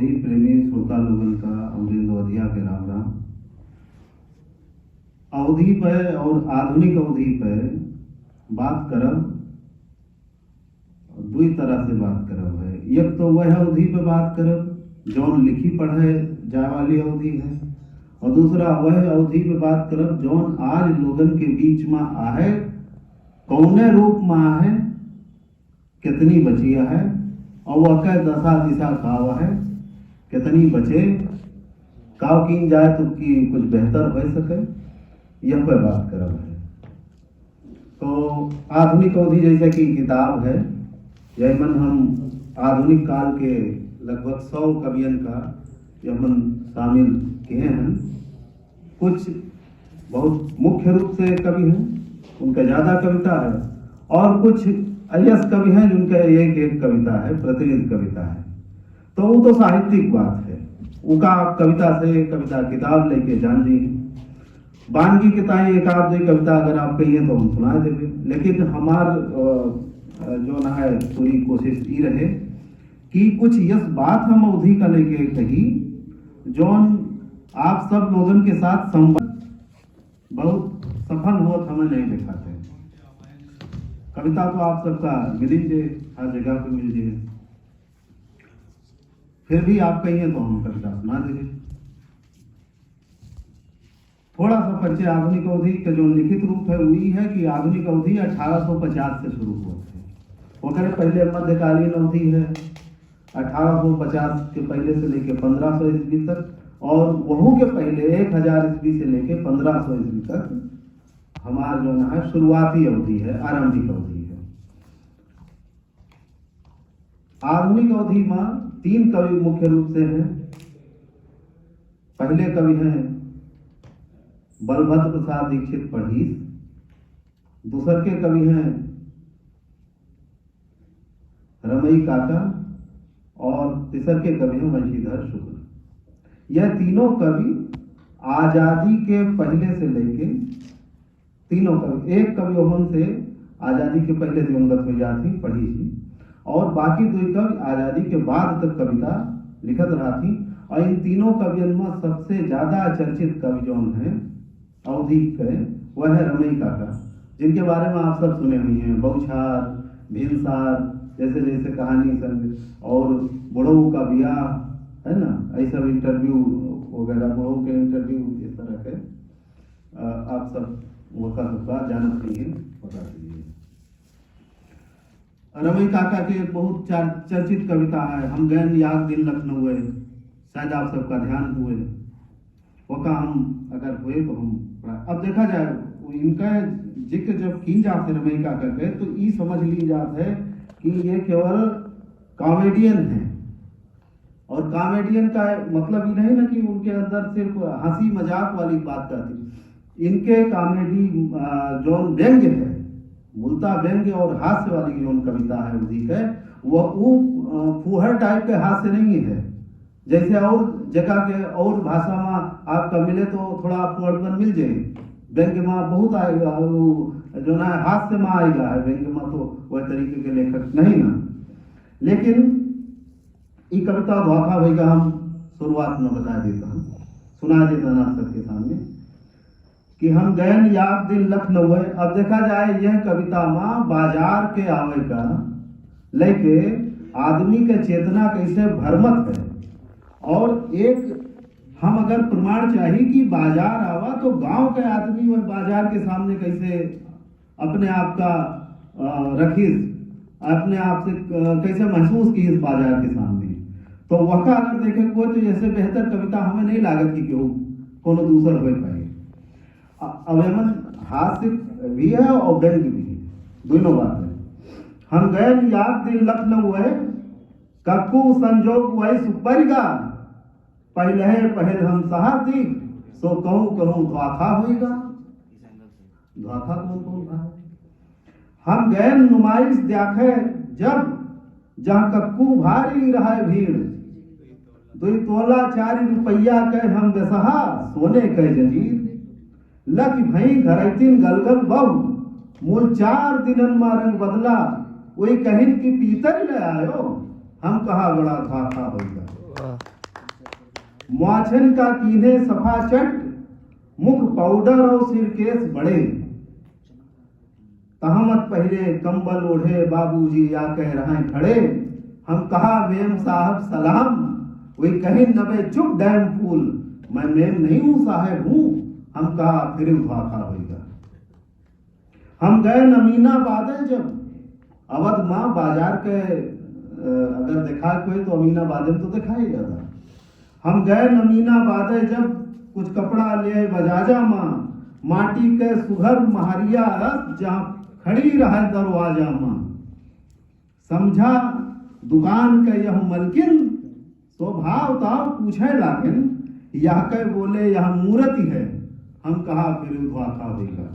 अवधि प्रेमी श्रोता लोगन का अमरेंद्र वधिया के राम राम। अवधि पर और आधुनिक अवधि पर बात करब दुई तरह से बात करब है। एक तो वह अवधि पे बात करब जौन लिखी पढ़े जाए वाली अवधि है, और दूसरा वह अवधि पे बात करब जौन आज लोगन के बीच में आहे, कौने रूप में आहे, कितनी बचिया है और वह कह दशा दिशा काव है, कितनी बचे काव की जाए तो कि कुछ बेहतर हो सके, यह पर बात करब है। तो आधुनिक अवधि जैसे कि किताब है, यह मन हम आधुनिक काल के लगभग 100 कवियन का यह मन शामिल किए हैं। कुछ बहुत मुख्य रूप से कवि हैं, उनका ज़्यादा कविता है, और कुछ अयस कवि हैं जिनका एक एक कविता है, प्रतिनिधि कविता है। तो वो तो साहित्यिक बात है, उनका आप कविता से कविता किताब लेके जान ली। बानगी किताएं एक आध दो कविता अगर आप कहिए तो हम सुना देंगे, लेकिन हमार जो ना है पूरी कोशिश ये रहे कि कुछ यस बात हम अवधि का लेके कही जौन आप सब लोगन के साथ संबंध बहुत सफल होत हमें नहीं दिखाते। कविता तो आप सबका मिल जे, हर जगह पे मिल जे, फिर भी आप कहिए तो हम कविता सुना देंगे। थोड़ा सा परिचय आधुनिक अवधि का जो लिखित रूप है वही है कि आधुनिक अवधि 1850 से शुरू हुआ थे। वगैरह पहले मध्यकालीन अवधि है 1850 के पहले से लेके 1500 ईस्वी तक, और वहू के पहले 1000 ईस्वी से लेके 1500 ईस्वी तक हमारा जो ना है शुरुआती अवधि है, आरंभिक अवधि है। आधुनिक अवधि में 3 कवि मुख्य रूप से हैं। पहले कवि हैं बलभद्र प्रसाद दीक्षित पढ़ीस, दूसर के कवि हैं रमई काका, और तीसर के कवि हैं वंशीधर शुक्ल। यह तीनों कवि आजादी के पहले से लेके, तीनों कवि, एक कवि ओहन से आजादी के पहले दिवंगत हो जाती पढ़ी थी, और बाकी 2 कवि आजादी के बाद तक कविता लिखत रहा थी। और इन तीनों कवियों में सबसे ज्यादा चर्चित कवि जो हैं अवधि के वह है रमई काका, जिनके बारे में आप सब सुने हुए हैं। बौछार, भिनसार जैसे जैसे कहानी संग, और बुढ़ऊ का ब्याह है ना, ऐसा इंटरव्यू वगैरह, बुढ़ऊ के इंटरव्यू, इस तरह के आप सब वका सबका जानना चाहिए, पता चाहिए। रमई काका की एक बहुत चर्चित कविता है हम गैन याद दिन लखनऊ है, शायद आप सबका ध्यान हुए वका हम अगर हुए तो हम। अब देखा जाए इनका जिक्र जब की जाते रमई काका के, तो ये समझ ली जात है कि ये केवल कॉमेडियन है, और कॉमेडियन का मतलब ये नहीं ना कि उनके अंदर सिर्फ हंसी मजाक वाली बात करती। इनके कॉमेडी जो व्यंग्य है, मूलतः व्यंग्य और हास्य वाली जो कविता है अवधि के, वो फूहड़ टाइप के हास्य नहीं है, जैसे और जगह के और भाषा में आपका मिले तो थोड़ा फूहड़पन मिल जाए। व्यंग्य में बहुत आएगा, जो ना हास्य में आएगा है, व्यंग्य में तो वह तरीके के लेखक नहीं ना। लेकिन ये कविता धोखा भैया हम शुरुआत में बता देता हूँ, सुना देता हूँ आप सबके सामने कि हम गैन याद दिन लखनऊ है। अब देखा जाए यह कविता में बाजार के आवे का लेके आदमी के चेतना कैसे भरमत है, और एक हम अगर प्रमाण चाहिए कि बाजार आवा तो गांव के आदमी वह बाजार के सामने कैसे अपने आप का रखीस, अपने आप से कैसे महसूस की इस बाजार के सामने, तो वह का अगर देखे को तो ऐसे बेहतर कविता हमें नहीं लागत कि क्यों कोनो दूसर हो पाए। अब हास्य भी है और व्यंग्य भी है, दोनों बात है। हम गए याद दिन लखनऊ है, कक्कू संजोग वही सुपरिगा, पहले पहल हम सहाती, सो कहूँ कहूँ ध्वाखा होगा। ध्वाखा कौन कौन था? हम गए नुमाइश देखे जब, जहाँ कक्कू भारी रहा भीड़, 2 तोला 4 रुपया के हम बेसहा, सोने के जंजीर, लख भई घरैतिन गलगल बहु, मूल 4 दिनन मा रंग बदला, वही कहिन की पीतर ले आयो, हम कहा बड़ा धाखा होगा। मुआछन का कीन्हे सफा चट, मुख पाउडर और सिर केस बड़े, तहमत पहले कंबल ओढ़े बाबूजी या कह रहे खड़े, हम कहा मेम साहब सलाम, वही कहे नबे चुप डैम फूल, मैं मेम नहीं हूं साहेब हूं, हम कहा फिर भाखा होगा। हम गए अमीनाबाद, जब अवध माँ बाजार के अगर देखा कोई तो अमीनाबाद में तो दिखाई जाता। हम गए अमीनाबाद, जब कुछ कपड़ा ले बजाजा माँ, माटी के सुघर महारिया जहाँ खड़ी रहा दरवाजा माँ, समझा दुकान के यह मलकिन, स्वभाव ताव पूछे लागिन, यह के बोले यह मूर्ति है, हम कहा फिर भाखा होगा।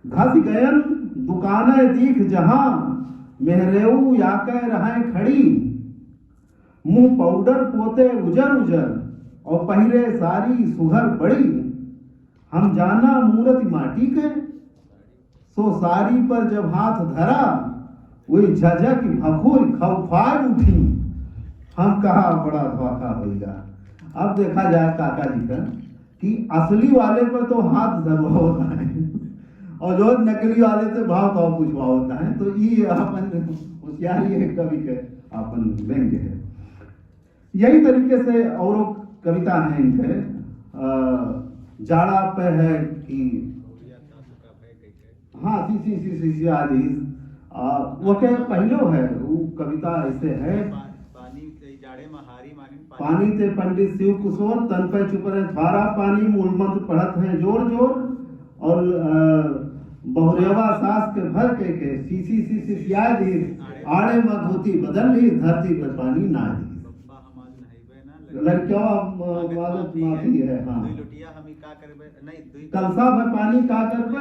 घस गयन दुकानें दीख जहां, मेहरेऊ या कह रहे खड़ी, मुंह पाउडर पोते उजर उजर, और पहरे सारी सुघर बड़ी, हम जाना मूर्ति माटी के, सो सारी पर जब हाथ धरा, वही झझक भखुर खौफार उठी, हम कहा बड़ा धोखा होगा। अब देखा जाए काका जी का कि असली वाले पर तो हाथ धरवा होता है और जो नकली वाले से भाव तो पूछवा होता है, तो ये अपन होशियारी है कवि के अपन व्यंग्य है। यही तरीके से और कविता है इनके, जाड़ा पे है कि हाँ सी आदि वो के पहलो है, वो कविता ऐसे है, पानी ते पंडित शिव कुशोर, तन पे चुप रहे धारा पानी, मूल मंत्र पढ़त है जोर जोर, और बहुरेवा सास के भर के सी सियाद ही, आड़े में धोती बदल ली, धरती पर पानी ना दी। लड़कियों माफी है, हाँ कलसा में पानी का करबे,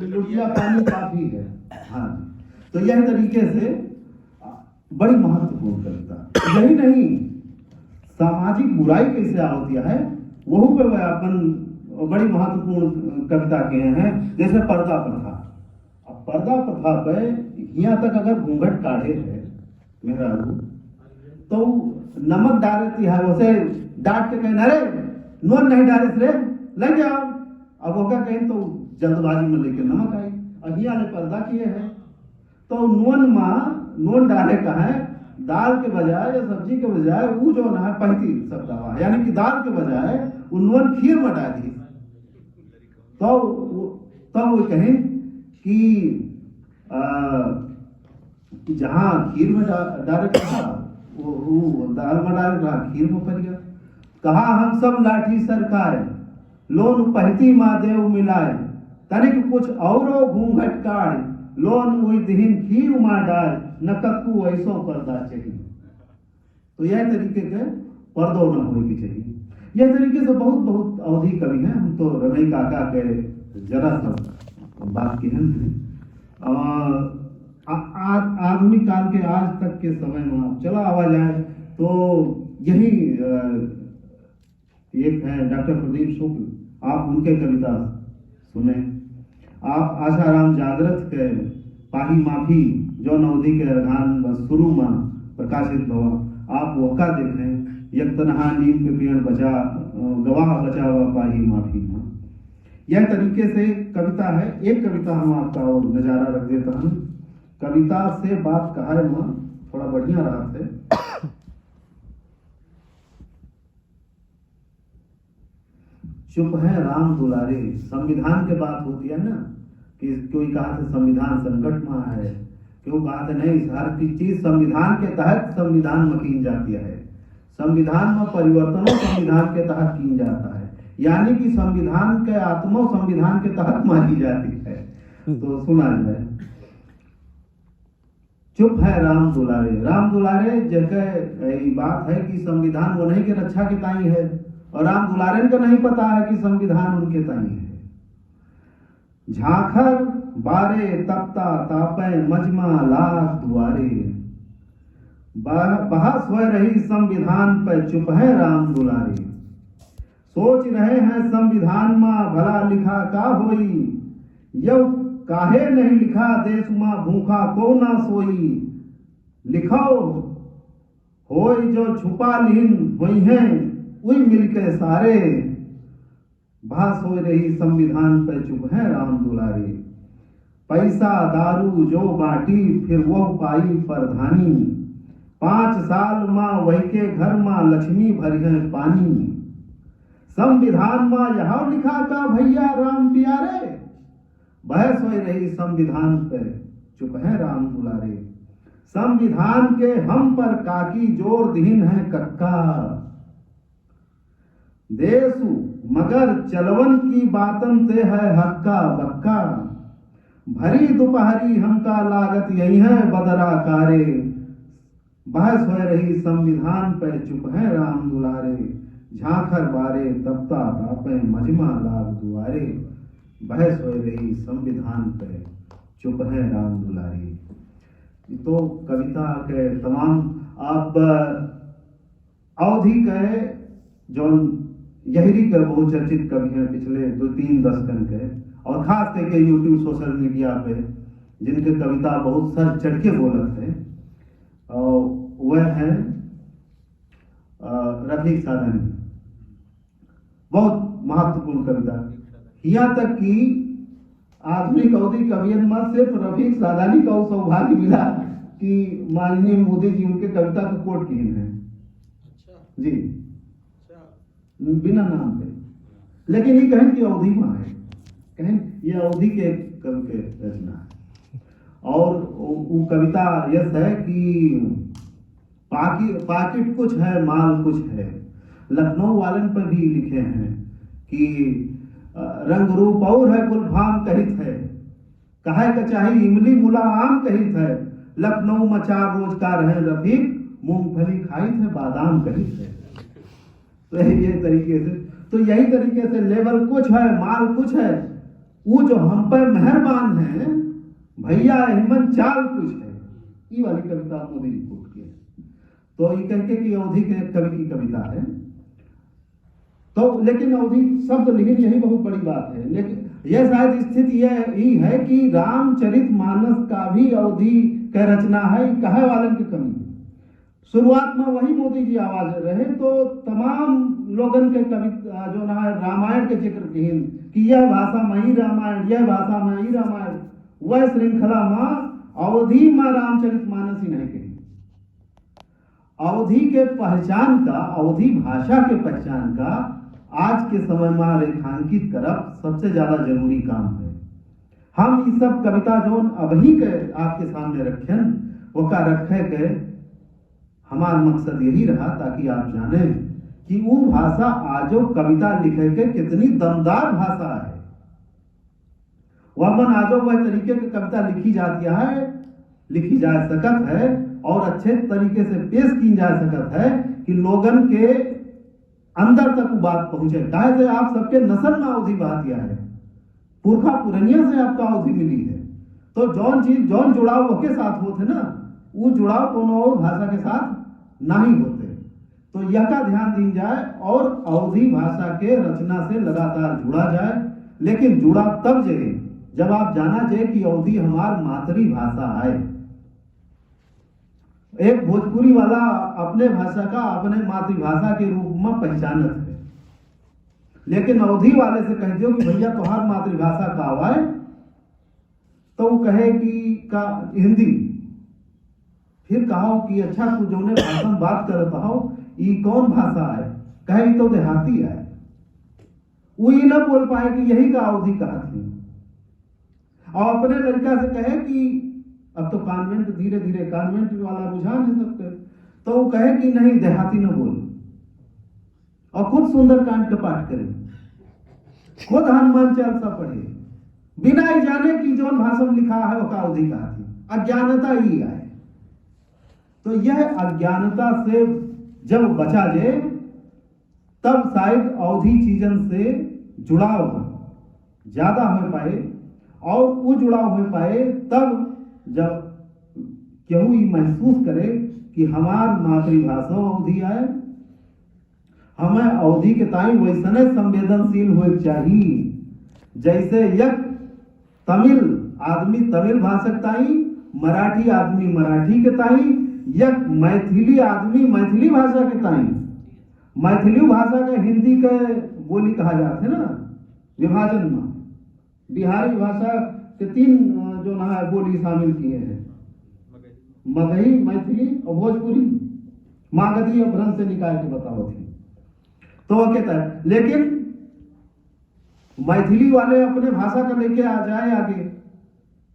लुटिया पानी काफी है। हाँ, तो यह तरीके से बड़ी महत्वपूर्ण कविता। यही नहीं, सामाजिक बुराई कैसे होती है वो पे वह अपन बड़ी महत्वपूर्ण कविता के हैं, जैसे पर्दा प्रथा। अब पर्दा प्रथा पे यहाँ तक अगर घूंघट काढ़े है मेरा तो नमक डालती है, उसे डांट के कहें अरे नून नहीं डाले रे लग जाओ, अब होगा कहें तो जल्दबाजी में लेके नमक आई, अब यहाँ ने पर्दा किए हैं तो नून डाले का है, दाल के बजाय या सब्जी के बजाय वो जो ना पहती सब दवा, यानी कि दाल के बजाय वो नून खीर में डाली, तो तब वो कहें कि जहाँ खीर में डाले था वो दाल में डाल रहा खीर में पड़ गया। कहा हम सब लाठी सरकाए, लोन पहती महादेव मिलाए, तनिक कुछ औरो घूंघट काढ़, लोन हुई दिहिन खीर उमा डाल, न कक्कू ऐसो पर्दा चाहिए। तो यह तरीके के पर्दो न होने की चाहिए। यह तरीके से बहुत बहुत अवधि कवि हैं। हम तो रवि काका के जरा सा बात की हैं। आधुनिक काल के आज तक के समय में चला आवा जाए तो यही एक है डॉक्टर प्रदीप शुक्ल, आप उनके कविता सुने। आप आशाराम जागृत के पाही माफी जो नवदी के रघान शुरू में प्रकाशित हुआ, आप वो का देखें, एक तनहा नीम के पेड़ बचा गवाह बचा हुआ पाही माफी में। यह तरीके से कविता है। एक कविता हम आपका और नजारा रख देता हूँ। कविता से बात कहा है वहां थोड़ा बढ़िया रहा थे। चुप है राम दुलारे, संविधान के बात होती है ना कि कोई कहा था संविधान संकट में है, क्यों कहा था नहीं, हर चीज संविधान के तहत संविधान में की जाती है, संविधान में परिवर्तनों संविधान के तहत की जाता है, यानी कि संविधान के आत्मा संविधान के तहत मानी जाती है। तो सुना जाए, चुप है राम दुलारे। राम दुलारे जगह बात है कि संविधान वो नहीं के रक्षा के ताई है, और राम दुलारे को नहीं पता है कि संविधान उनके ताई है। झांखर बारे तपता तापे मजमा लाख दुआरे, बहस हो रही संविधान पर चुप है राम दुलारे। सोच रहे हैं संविधान में भला लिखा का होई, यौ काहे नहीं लिखा देश मां भूखा को ना सोई। लिखाओ होई जो छुपा लीन हुई है, वही मिलके सारे, भास हो रही संविधान पे चुप है राम दुलारे। पैसा दारू जो बाटी फिर वो पाई प्रधानी, 5 साल माँ वही के घर माँ लक्ष्मी भरी है पानी। संविधान माँ यहाँ लिखा का भैया राम प्यारे, बहस हो रही संविधान पे चुप है राम दुलारे। संविधान के हम पर काकी जोर दीन है कक्का, देसु मगर चलवन की बातन ते है हक्का बक्का। भरी दोपहरी हमका लागत यही है बदरा कारे, बहस हो रही संविधान पे चुप है राम दुलारे। झांखर बारे तपता तापे मजमा लाग दुआरे, बहस हो रही संविधान पे चुप है राम दुलारे। तो कविता के तमाम आप अवधि के जो यही के बहुचर्चित कवि हैं पिछले 2-3 दशकन के, और खास करके यूट्यूब सोशल मीडिया पे जिनके कविता बहुत सर चढ़ के बोलत है, वह है रफीक सादानी। बहुत महत्वपूर्ण कविता, यहाँ तक कि आधुनिक अवधि कवियन में सिर्फ रफीक सादानी का सौभाग्य मिला कि माननीय मोदी जी उनके कविता को कोट किए हैं। जी, बिना नाम पे, लेकिन ये कहें कि अवधि में है, कहें ये अवधि के कवि के रचना है। और वो कविता यह है कि पाकिट कुछ है माल कुछ है, लखनऊ वालन पर भी लिखे हैं कि रंग रूप और है गुलफाम कहित है, कहे का चाही इमली मुला आम कहित है। लखनऊ में 4 रोज का रहे रफीक, मूंगफली खाई थे बादाम कहित है। तो ये तरीके से, तो यही तरीके से लेवल कुछ है माल कुछ है, वो जो हम पर मेहरबान है भैया हिम्मत चाल कुछ है। ये वाली कविता मोदी जी कोट की। तो ये कहते कि अवधि के कवि की कविता है। तो लेकिन अवधि शब्द लिखित यही बहुत बड़ी बात है, लेकिन यह शायद स्थिति यही है कि रामचरितमानस का भी अवधि का रचना है, कहे वालन की कमी। शुरुआत में वही मोदी जी आवाज रहे तो तमाम लोगन के कविता जो ना रामायण के जिक्र कहीन कि यह भाषा में ही रामायण, यह भाषा में ही रामायण, वह श्रृंखला में अवधि में रामचरितमानस ही नहीं कही। अवधि के पहचान का, अवधि भाषा के पहचान का आज के समय में रेखांकित करब सबसे ज्यादा जरूरी काम है। हम इस सब कविता जो अभी के आपके सामने रखें वो का रखे के हमारा मकसद यही रहा ताकि आप जाने कि वो भाषा आजो कविता लिखे के कितनी दमदार भाषा है। वह मन आजो वह तरीके की कविता लिखी जाती है, लिखी जा सकत है और अच्छे तरीके से पेश की जा सकत है कि लोगन के अंदर तक वो बात पहुंचे। काहे से आप सबके नस्ल में अवधि बहा दिया है, पुरखा पुरनिया से आपका अवधि मिली है। तो जौन चीज जौन जुड़ाव के साथ होते ना, वो जुड़ाव कोनो और भाषा के साथ नहीं होते। तो यह का ध्यान दी जाए और अवधि भाषा के रचना से लगातार जुड़ा जाए, लेकिन जुड़ा तब जगह जब आप जाना जाए कि अवधि हमार मातृभाषा है। एक भोजपुरी वाला अपने भाषा का अपने मातृभाषा के रूप में पहचानत है, लेकिन अवधि वाले से कह दो कि भैया तुम्हार मातृभाषा का है तो वो कहे कि का हिंदी, फिर कहो कि अच्छा तू जो ने भाषा में बात करता हो ये कौन भाषा है, कहे तो देहाती है। वो ये ना बोल पाए कि यही का अवधि कहा थी, और अपने लड़का से कहे कि अब तो कॉन्वेंट धीरे धीरे कॉन्वेंट वाला रुझान है सबके, तो वो कहे कि नहीं देहाती न बोल, और खुद सुंदरकांड का पाठ करे, खुद हनुमान चालीसा पढ़े, बिना ही जाने कि जो भाषा में लिखा है वो का अवधि कहा थी। अज्ञानता ही है। तो यह अज्ञानता से जब बचा जाए तब शायद अवधि चीजन से जुड़ाव ज्यादा हो पाए, और वो जुड़ाव हो पाए तब जब केहू ये महसूस करे कि हमार मातृभाषा अवधि है, हमें अवधि के ताई वैसने संवेदनशील हो चाहिए जैसे एक तमिल आदमी तमिल भाषा ताई, मराठी आदमी मराठी के ताई, एक मैथिली आदमी मैथिली भाषा के ताई, मैथिली भाषा के हिंदी के बोली कहा जाते ना विभाजन में बिहारी भाषा के 3 जो ना है बोली शामिल किए हैं, मगही, मैथिली और भोजपुरी। मागधी और भ्रंश से निकाल के बताओ थी। तो वो कहता है लेकिन मैथिली वाले अपने भाषा का लेके आ जाए आगे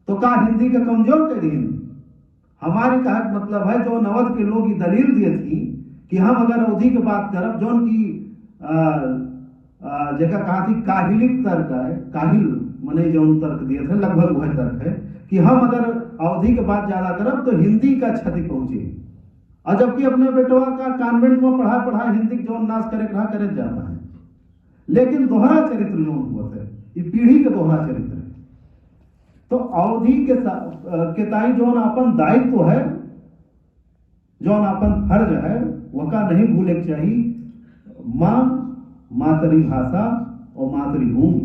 तो का हिंदी का कमजोर कर दी। हमारी कहा मतलब है जो नवद के लोग ये दलील दिए थी कि हम अगर अवधि की बात करब जो उनकी जगह कहा थी काहिलिक तर्क है, काहिल मने जो तर्क दिए थे लगभग वह तर्क है कि हम अगर अवधि की बात ज्यादा करब तो हिंदी का क्षति पहुंचे, और जबकि अपने बेटवा का कॉन्वेंट में पढ़ा हिंदी जो नाश करे जाता है। लेकिन दोहरा चरित्र लोन हुआ है, ये पीढ़ी का दोहरा चरित्र है। तो अवधि के ताई जो अपन दायित्व है, जो अपन फर्ज है, वह का नहीं भूले के चाहिए। माँ, मातृभाषा और मातृभूमि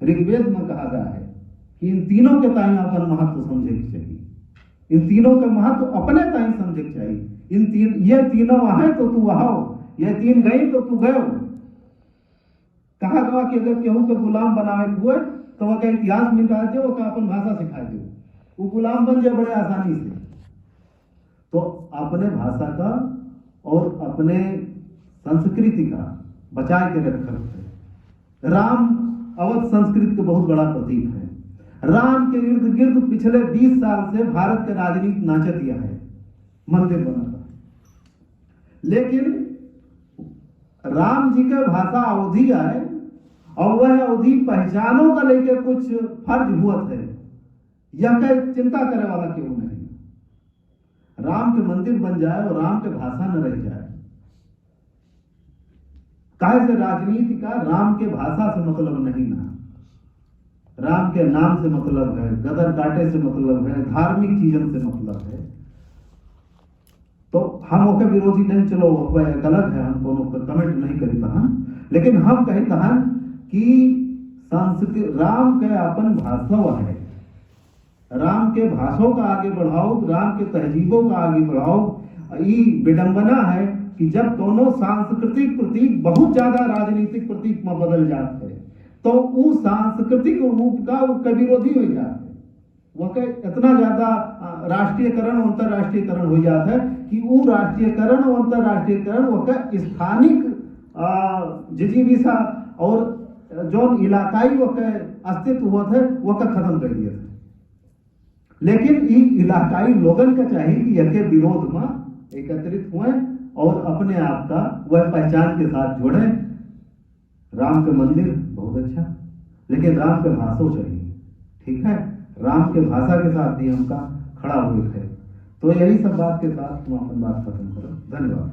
ऋग्वेद में कहा गया है कि इन तीनों के ताई अपन महत्व समझे के चाहिए, इन तीनों के महत्व अपने ताई समझे के चाहिए। ये तीनों आए तो तू आओ, ये 3 गई तो तू गयो। कहा गया कि अगर केहू के गुलाम बनावे हुए तो वह का इतिहास मिटा दे, वो का अपन भाषा सिखा दे, वो गुलाम बन जाए बड़े आसानी से। तो अपने भाषा का और अपने संस्कृति का बचा के रखना है। राम अवध संस्कृति का बहुत बड़ा प्रतीक है। राम के इर्द गिर्द पिछले 20 साल से भारत के राजनीति नाचा दिया है, मंदिर बना था। लेकिन राम जी के भाषा अवधि आए और वह अवधि पहचानों का लेकर कुछ फर्ज हुआ है, यह चिंता करे वाला क्यों नहीं। राम के मंदिर बन जाए और राम के भाषा न रह जाए। काहे से राजनीति का राम के भाषा से मतलब नहीं ना, राम के नाम से मतलब है, गदर काटे से मतलब है, धार्मिक चीजों से मतलब है। तो हम ओके विरोधी नहीं, चलो वह अलग है, हम कोनो कमेंट नहीं करता हैं। लेकिन हम कहता हैं कि संस्कृत राम के अपन भाषा है, राम के भाषाओं का आगे बढ़ाओ, राम के तहजीबों का आगे बढ़ाओ। ये विडंबना है कि जब दोनों सांस्कृतिक प्रतीक बहुत ज्यादा राजनीतिक प्रतीक में बदल जाते हैं तो वो सांस्कृतिक रूप का विरोधी हो जाते हैं। वह इतना ज्यादा राष्ट्रीयकरण अंतरराष्ट्रीयकरण हो जाता है कि वो राष्ट्रीयकरण और अंतरराष्ट्रीयकरण वह स्थानिक जिजीविका और जो इलाकाई वह अस्तित्व हुआ था वह खत्म कर दिया था। लेकिन ये इलाकाई लोगन का चाहिए कि यह के विरोध में एकत्रित हुए और अपने आप का वह पहचान के साथ जोड़े। राम के मंदिर बहुत अच्छा, लेकिन राम के भाषा चाहिए, ठीक है, राम के भाषा के साथ भी हमका खड़ा हुए थे। तो यही सब बात के साथ हम अपन बात खत्म करो। धन्यवाद।